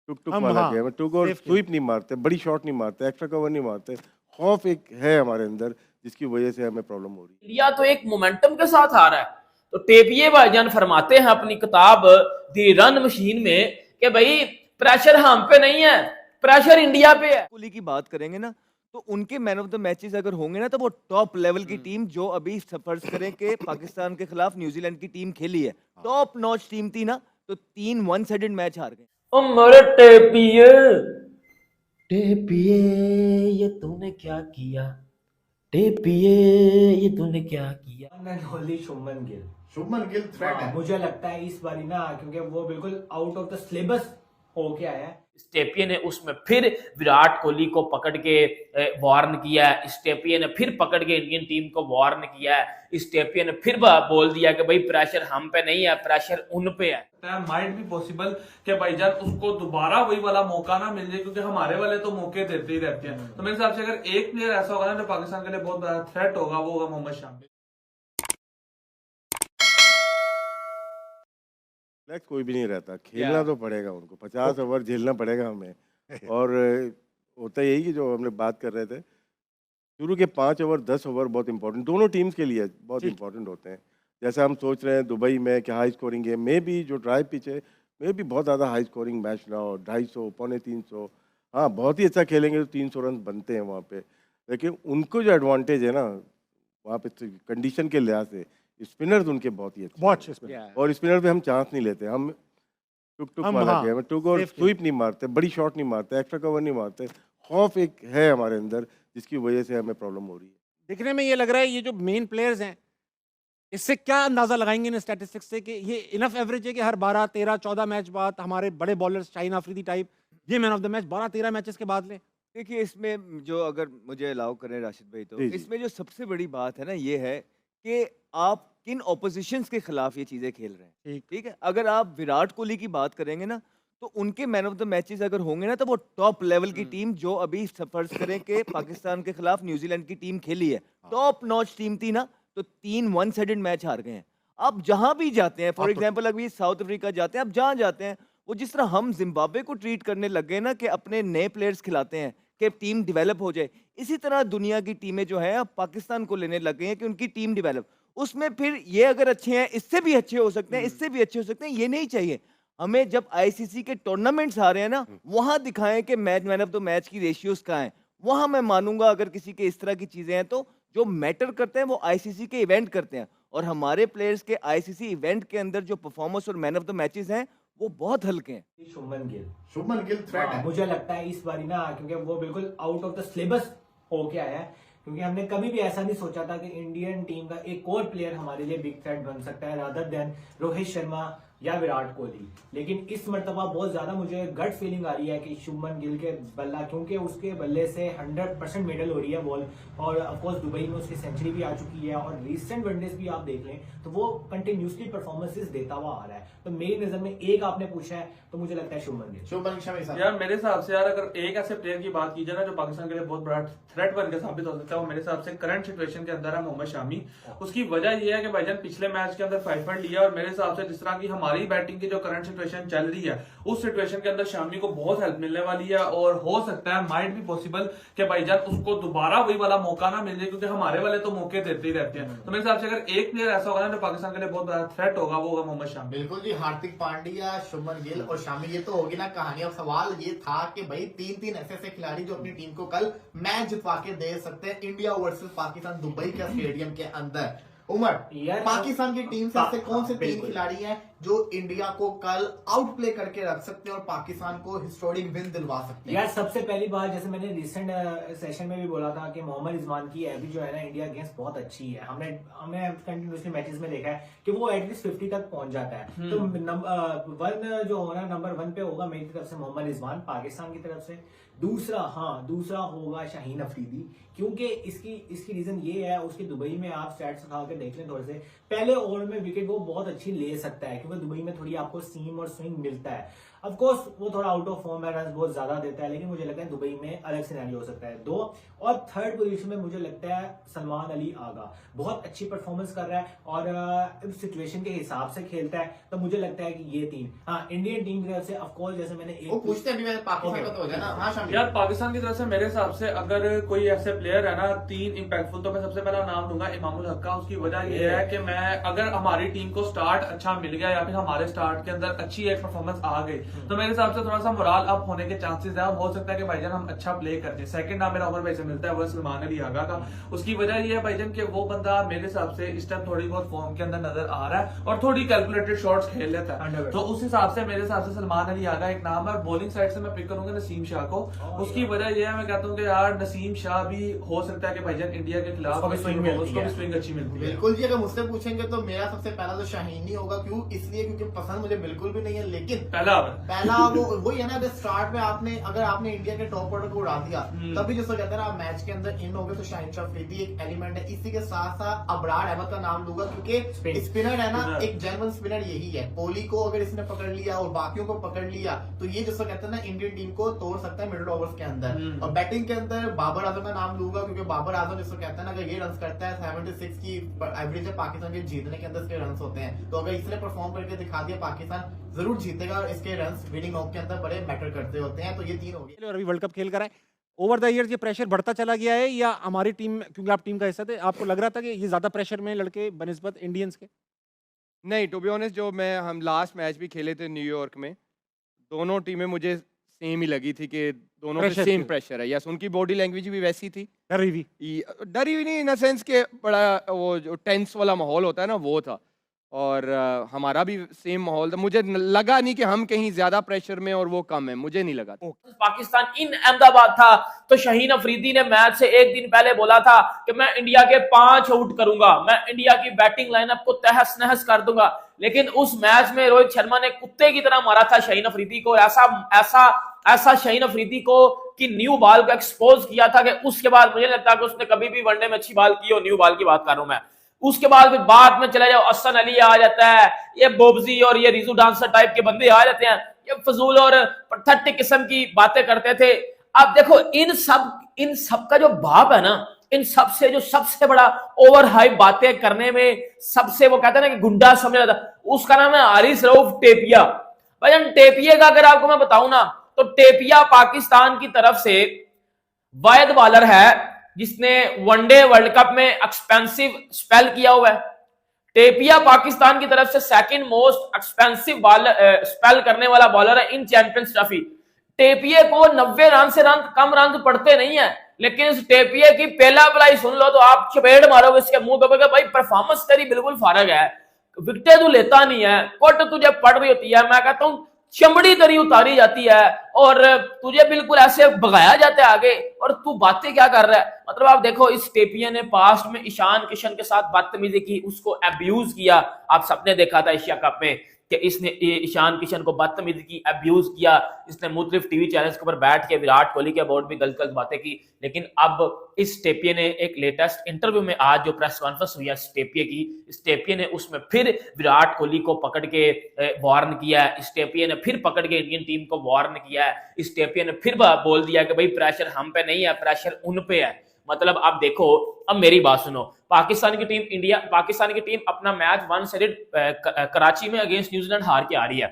टुक टुक वाला गेम है, टुक और स्वीप नहीं मारते, बड़ी शॉट नहीं मारते, एक्स्ट्रा कवर नहीं मारते। खौफ एक है हमारे अंदर जिसकी वजह से हमें प्रॉब्लम हो रही है। इंडिया तो एक मोमेंटम के साथ आ रहा है। तो टेपिये भाईजान फरमाते हैं अपनी किताब दी रन मशीन में कि भाई प्रेशर हम पे नहीं है, प्रेशर इंडिया पे है। कोहली की बात करेंगे ना, तो उनके मैन ऑफ द मैचेस अगर होंगे ना, तो वो टॉप लेवल की टीम जो अभी फर्ज करें कि पाकिस्तान के खिलाफ न्यूजीलैंड की टीम खेली है, टॉप नॉच टीम थी ना, तो 3 वन साइडेड मैच हार गए। ओ मेरे टेपिये, टेपिये ये तूने क्या किया, टेपिये ये तूने क्या किया। ओनली शुभमन गिल। शुभमन गिल थ्रेट है। मुझे लगता है इस बारी ना, क्योंकि वो बिल्कुल आउट ऑफ द सिलेबस होके आया है। स्टेपिये ने उसमें फिर विराट कोहली को पकड़ के वार्न किया है। स्टेपिये ने फिर पकड़ के इंडियन टीम को वार्न किया है। स्टेपिये ने फिर बोल दिया कि भाई प्रेशर हम पे नहीं है, प्रेशर उन पे है। माइट भी पॉसिबल कि भाईजान उसको दोबारा वही वाला मौका ना मिल जाए, क्योंकि हमारे वाले तो मौके देते ही रहते हैं। तो मेरे हिसाब से अगर एक प्लेयर ऐसा होगा ना, तो पाकिस्तान के लिए बहुत बड़ा थ्रेट होगा, वो होगा मोहम्मद शामी। रिलैक्स कोई भी नहीं रहता, खेलना तो पड़ेगा उनको, 50 ओवर झेलना पड़ेगा हमें। और होता यही कि जो हम लोग बात कर रहे थे, शुरू के 5 ओवर 10 ओवर बहुत इंपॉर्टेंट दोनों टीम्स के लिए बहुत इंपॉर्टेंट होते हैं। जैसे हम सोच रहे हैं दुबई में कि हाई स्कोरिंग गेम में भी, जो ड्राइव पिच है में भी बहुत ज़्यादा हाई स्कोरिंग मैच ना हो, 250 पौने 300। हाँ, बहुत ही अच्छा खेलेंगे तो 300 रन बनते हैं वहाँ पे। लेकिन उनको जो एडवांटेज है ना वहाँ पे कंडीशन के लिहाज से, स्पिनर्स उनके बहुत ही अच्छे हैं। और स्पिनर पे हम चांस नहीं लेते, हम टुक टुक वाला गेम है, टुक और स्वीप नहीं मारते, बड़ी शॉट नहीं मारते, एक्स्ट्रा कवर नहीं मारते। खौफ एक है हमारे अंदर जिसकी वजह से हमें प्रॉब्लम हो रही है। दिखने में ये लग रहा है ये जो मेन प्लेयर्स हैं, इससे क्या अंदाजा लगाएंगे इन स्टैटिस्टिक्स से कि ये इनफ एवरेज है कि हर 12 13 14 मैच बाद हमारे बड़े बॉलर्स शाहीन अफरीदी टाइप ये man of the match 12 13 matches के बाद लें? देखिए, इसमें जो अगर मुझे अलाउ करें राशिद भाई, तो इसमें जो सबसे बड़ी बात है ना, ये है कि आप किन ऑपोजिशंस के खिलाफ ये चीजें खेल रहे हैं। ठीक है, अगर आप विराट कोहली की बात करेंगे ना, तो उनके मैन ऑफ द मैचेस अगर होंगे ना, तो वो टॉप लेवल की टीम जो अभी फर्ज करें कि पाकिस्तान के खिलाफ न्यूजीलैंड की टीम खेली है, टॉप नॉच टीम थी ना, तो 3 वन साइडेड मैच हार गए हैं। आप जहां भी जाते हैं, फॉर एग्जाम्पल अभी साउथ अफ्रीका जाते हैं, आप जहां जाते हैं, वो जिस तरह हम जिम्बाब्वे को ट्रीट करने लग गए ना कि अपने नए प्लेयर्स खिलाते हैं कि टीम डेवलप हो जाए, इसी तरह दुनिया की टीमें जो है अब पाकिस्तान को लेने लग गई हैं कि उनकी टीम डेवलप। उसमें फिर ये अगर अच्छे हैं, इससे भी अच्छे हो सकते हैं, इससे भी अच्छे हो सकते हैं, ये नहीं चाहिए हमें। जब आईसीसी के टूर्नामेंट्स आ रहे हैं ना, वहां दिखाएं कि मैन ऑफ द मैच की रेशियोज कहाँ हैं। वहां मैं मानूंगा अगर किसी के इस तरह की चीजें हैं, तो जो मैटर करते हैं वो आईसीसी के इवेंट करते हैं, और हमारे प्लेयर्स के आईसीसी इवेंट के अंदर जो परफॉर्मेंस और मैन ऑफ द मैचेस हैं वो बहुत हल्के हैं। शुभमन गिल। शुभमन गिल थ्रेट है। मुझे लगता है इस बारी ना, क्योंकि वो बिल्कुल आउट ऑफ द सिलेबस होके आया है। क्योंकि हमने कभी भी ऐसा नहीं सोचा था कि इंडियन टीम का एक और प्लेयर हमारे लिए बिग थ्रेट बन सकता है रादर देन रोहित शर्मा या विराट कोहली। लेकिन इस मर्तबा बहुत ज्यादा मुझे गट फीलिंग आ रही है कि शुभमन गिल के बल्ला, क्योंकि उसके बल्ले से 100% मेडल हो रही है बॉल, और ऑफकोर्स दुबई में उसकी सेंचुरी भी आ चुकी है, और रिसेंट वनडेज भी आप देख लें तो वो कंटिन्यूसली परफॉर्मेंसेस देता हुआ आ रहा है। तो मेरी नजर में एक आपने पूछा है, तो मुझे लगता है शुभमन गिल। शुभमन शमी यार मेरे हिसाब से यार, अगर एक ऐसे प्लेयर की बात की जाए ना जो पाकिस्तान के लिए बहुत बड़ा थ्रेट बन के साबित हो सकता है, वो मेरे हिसाब से करंट सिचुएशन के अंदर है मोहम्मद शामी। उसकी वजह यह है कि भाईजान पिछले मैच के अंदर 5 पॉइंट लिया, और मेरे हिसाब से जिस तरह की हमारी बैटिंग की जो करंट सिचुएशन चल रही है, उस सिचुएशन के अंदर शामी को बहुत हेल्प मिलने वाली है। और हो सकता है, माइट भी पॉसिबल कि भाईजान उसको दोबारा वही वाला मौका ना मिल जाए, क्योंकि हमारे वाले तो मौके देते ही रहते हैं। तो मेरे हिसाब से अगर एक प्लेयर ऐसा होगा ना, तो पाकिस्तान के लिए बहुत बड़ा थ्रेट होगा, वो होगा मोहम्मद शामी। बिल्कुल जी, हार्दिक पांड्या, शुभमन गिल और शामी, ये तो होगी ना कहानी। अब सवाल ये था कि भाई 3-3 ऐसे खिलाड़ी जो अपनी टीम को कल मैच जितवा के दे सकते हैं इंडिया वर्सेस पाकिस्तान दुबई के स्टेडियम के अंदर। उमर, पाकिस्तान की टीम से ऐसे कौन से 3 खिलाड़ी हैं जो इंडिया को कल आउट प्ले करके रख सकते हैं और पाकिस्तान को हिस्टोरिक विन दिलवा सकते हैं? यार सबसे पहली बात, जैसे मैंने रिसेंट सेशन में भी बोला था कि मोहम्मद रिजवान की एवरेज जो है ना इंडिया अगेंस्ट बहुत अच्छी है। हमने कंटिन्यूसली मैचेस में देखा है कि वो एटलीस्ट 50 तक पहुंच जाता है। तो नंबर 1 पे होगा मेरी तरफ से मोहम्मद रिजवान पाकिस्तान की तरफ से। दूसरा होगा शाहीन अफरीदी, क्योंकि इसकी रीजन ये है, उसके दुबई में आप स्टैट्स उठा के देख लें थोड़े से, पहले ओवर में विकेट वो बहुत अच्छी ले सकता है, क्योंकि दुबई में थोड़ी आपको सीम और स्विंग मिलता है। ऑफ कोर्स वो थोड़ा आउट ऑफ फॉर्म है, रन बहुत ज्यादा देता है, लेकिन मुझे लगता है दुबई में अलग सिनेरियो हो सकता है। 2 और 3rd पोजीशन में मुझे लगता है सलमान अली आगा बहुत अच्छी परफॉर्मेंस कर रहा है और सिचुएशन के हिसाब से खेलता है, तो मुझे लगता है कि ये 3। हाँ, इंडियन टीम की तरफ से ऑफ कोर्स जैसे मैंने वो पूछते हैं अभी पाकिस्तान का तो हो जाए ना। हाँ शामिल यार पाकिस्तान की तरफ से मेरे हिसाब से अगर कोई ऐसे प्लेयर है ना 3 इंपैक्टफुल, तो मैं सबसे पहला नाम दूंगा इमामुल हक का। उसकी वजह ये है कि मैं अगर हमारी टीम को स्टार्ट अच्छा मिल गया या फिर हमारे स्टार्ट के अंदर अच्छी एक परफॉर्मेंस आ गई तो मेरे हिसाब से थोड़ा सा मोराल अप होने के चांसेस है और हो सकता है कि भाईजान हम अच्छा प्ले कर दें। सेकंड नाम मेरा उमर भाई से मिलता है, वो सलमान अली आगा का। उसकी वजह ये है भाईजान कि वो बंदा मेरे हिसाब से इस टाइम थोड़ी बहुत फॉर्म के अंदर नजर आ रहा है और थोड़ी कैलकुलेटेड शॉट्स खेल लेता है, तो उस हिसाब से मेरे हिसाब से सलमान अली आगा एक नाम है। बॉलिंग साइड से मैं पिक करूंगा नसीम शाह को। उसकी वजह यह है, मैं कहता हूँ कि यार नसीम शाह भी हो सकता है कि भाईजान इंडिया के खिलाफ उसको भी स्विंग अच्छी मिलती है। बिल्कुल जी, अगर मुझसे पूछेंगे तो मेरा सबसे पहला तो शाहीन ही होगा। क्यों? इसलिए क्योंकि पसंद मुझे बिल्कुल भी नहीं है, लेकिन पहला वही है ना, अगर स्टार्ट में अगर आपने इंडिया के टॉप ऑर्डर को उड़ा दिया तभी जिसको कहते हैं ना आप मैच के अंदर इन हो गए, तो शाहीन शाह अफरीदी एक एलिमेंट है। इसी के साथ साथ अबरार अहमद का नाम लूंगा क्योंकि स्पिनर है ना, एक जेन्युइन स्पिनर यही है। कोहली को अगर इसने पकड़ लिया और बाकियों को पकड़ लिया तो ये जिसको कहते हैं ना इंडियन टीम को तोड़ सकता है मिडिल ओवर्स के अंदर। और बैटिंग के अंदर बाबर आजम का नाम लूंगा क्योंकि बाबर आजम जिसको कहते हैं ना, अगर ये रन करता है 76 की एवरेज है पाकिस्तान के जीतने के अंदर इसके रन होते हैं, तो अगर इसने परफॉर्म करके दिखा दिया पाकिस्तान जरूर जीतेगा और इसके रन विनिंग ऑफ के अंदर बड़े मैटर करते होते हैं। तो ये 3 हो गए। और अभी वर्ल्ड कप खेल कर आए, ओवर द ईयर्स ये प्रेशर बढ़ता चला गया है या हमारी टीम, क्योंकि आप टीम का हिस्सा थे, आपको लग रहा था कि ये ज्यादा प्रेशर में लड़के बनिस्बत इंडियंस के? नहीं, टू बी ऑनेस्ट हम लास्ट मैच भी खेले थे न्यूयॉर्क में, दोनों टीमें मुझे सेम ही लगी थी कि दोनों पे Pressure सेम थे। प्रेशर है। यस, उनकी बॉडी लैंग्वेज भी वैसी थी, डरी हुई। डरी हुई नहीं इन द सेंस के बड़ा वो जो टेंस वाला माहौल होता है ना वो था, और हमारा भी सेम माहौल था। मुझे लगा नहीं कि हम कहीं ज्यादा प्रेशर में और वो कम है, मुझे नहीं लगा था। पाकिस्तान इन अहमदाबाद था तो शाहीन अफरीदी ने मैच से एक दिन पहले बोला था कि मैं इंडिया के 5 आउट करूंगा, मैं इंडिया की बैटिंग लाइनअप को तहस नहस कर दूंगा। लेकिन उस मैच में रोहित शर्मा ने कुत्ते की तरह मारा था शाहीन अफरीदी को, ऐसा शाहीन अफरीदी को कि न्यू बॉल को एक्सपोज किया था कि उसके बाद मुझे लगता है कि उसने कभी भी वनडे में अच्छी बॉल की हो। न्यू बॉल की बात कर रहा हूं मैं। उसके बाद फिर बाद में चले जाओ, अहसन अली आ जाता है, ये बोबजी और ये रिजू डांसर टाइप के बंदे आ जाते हैं, ये फजूल और पथेटिक किस्म की बातें करते थे। अब देखो इन सब का जो बाप है ना, इन सब से जो सबसे बड़ा ओवर हाइप बातें करने में सबसे वो कहते हैं ना कि गुंडा समझा जाता, उसका नाम है हारिस रऊफ टेपिया। भाई टेपिया का अगर आपको मैं बताऊं ना, तो टेपिया पाकिस्तान की तरफ से वायद बॉलर है जिसने वनडे वर्ल्ड कप में एक्सपेंसिव स्पेल किया हुआ है। टेपिया पाकिस्तान की तरफ से सेकंड मोस्ट एक्सपेंसिव स्पेल करने वाला बॉलर है इन चैंपियंस ट्रॉफी। टेपिया को 90 रन से कम रन पड़ते नहीं है, लेकिन इस टेपिया की पहला पलाई सुन लो तो आप चपेट मारोगे इसके मुंह पे, भाई परफॉर्मेंस तेरी बिल्कुल फारग है, विकेटें तू लेता नहीं है, कोट तुझे पड़ रही होती है, मैं कहता हूं चमड़ी तेरी उतारी जाती है और तुझे बिल्कुल ऐसे भगाया जाता है आगे, और तू बातें क्या कर रहा है। मतलब आप देखो इस टेपिया ने पास्ट में ईशान किशन के साथ बदतमीजी की, उसको अब्यूज किया। आप सबने देखा था एशिया कप में कि इसने ईशान किशन को बदतमीजी की, अब्यूज किया। इसने मुख्तलिफ टीवी चैनल्स के ऊपर बैठ के विराट कोहली के अबाउट भी गलत बातें की। लेकिन अब इस टेपिया ने एक लेटेस्ट इंटरव्यू में, आज जो प्रेस कॉन्फ्रेंस हुई है इस टेपिया ने उसमें फिर विराट कोहली को पकड़ के वार्न किया है। इस टेपिया ने फिर पकड़ के इंडियन टीम को वार्न किया है। इस टेपिया ने फिर बोल दिया कि भाई प्रेशर हम पे नहीं है, प्रेशर उन पे है। मतलब आप देखो, अब मेरी बात सुनो, पाकिस्तान की टीम अपना मैच 1 साइडेड कराची में अगेंस्ट न्यूजीलैंड हार के आ रही है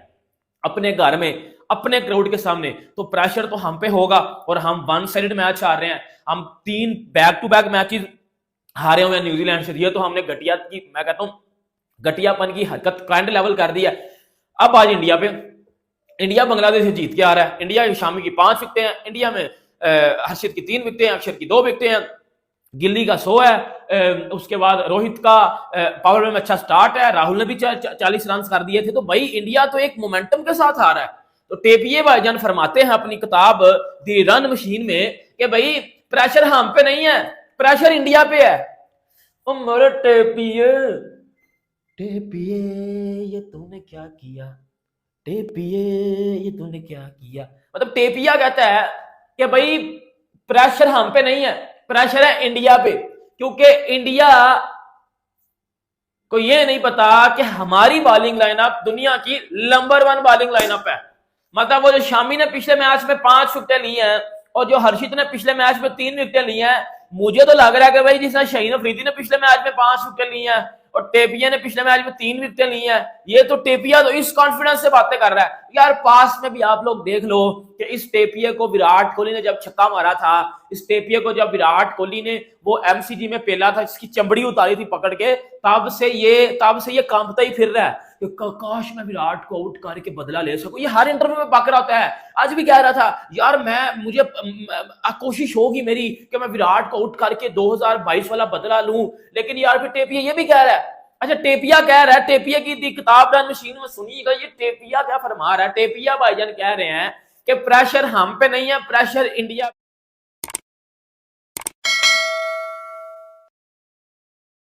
अपने घर में, अपने क्राउड के सामने, तो प्रेशर तो हम पे होगा। और हम 1 साइडेड मैच हार रहे हैं, हम 3 बैक टू बैक मैचेस हारे हुए हैं न्यूजीलैंड से। ये तो हमने मैं कहता हूं घटियापन की हरकत काइंड लेवल कर दी है। अब आज इंडिया बांग्लादेश से जीत के आ रहा है। इंडिया की शामी की 5 विकेटें हैं, इंडिया में हर्षित की 3 विकेटें हैं, अक्षर की 2 विकेटें हैं, गिल्ली का 100 है, उसके बाद रोहित का पावर में अच्छा स्टार्ट है, राहुल ने भी 40 रन कर दिए थे। तो भाई इंडिया तो एक मोमेंटम के साथ आ रहा है। तो टेपिया भाईजान फरमाते हैं अपनी किताब दी रन मशीन में कि भाई प्रेशर हम पे नहीं है, प्रेशर इंडिया पे है। ओ मेरे टेपिया ये तूने क्या किया, टेपिया ये तूने क्या किया। मतलब टेपिया कहता है कि भाई प्रेशर हम पे नहीं है, प्रेशर है इंडिया पे, क्योंकि इंडिया को यह नहीं पता कि हमारी बॉलिंग लाइनअप दुनिया की नंबर 1 बॉलिंग लाइनअप है। मतलब वो जो शामी ने पिछले मैच में 5 विकेटें ली हैं और जो हर्षित ने पिछले मैच में 3 विकेटें ली हैं, मुझे तो लग रहा है कि भाई जिस तरह शाहीन अफरीदी ने पिछले मैच में 5 विकेट ली हैं और टेपिया ने पिछले मैच में 3 विकेटें ली हैं, ये तो टेपिया तो इस कॉन्फिडेंस से बातें कर रहा है यार। पास में भी आप लोग देख लो कि इस टेपिया को विराट कोहली ने जब छक्का मारा था, इस टेपिया को जब विराट कोहली ने वो एमसीजी में पेला था, इसकी चमड़ी उतारी थी पकड़ के, तब से ये कांपता ही फिर रहा है कि काश मैं विराट को आउट करके बदला ले सकूं। ये हर इंटरव्यू में बाकर होता है। आज भी कह रहा था यार मुझे कोशिश होगी मेरी कि मैं विराट को आउट करके 2022 वाला बदला लूं, लेकिन यार फिर टेपिया ये भी कह रहा है। अच्छा, टेपिया कह रहा है, टेपिया की किताबदान मशीन में सुनिएगा ये टेपिया क्या फरमा रहा है। टेपिया भाईजान कह रहे हैं कि प्रेशर हम पे नहीं है, प्रेशर इंडिया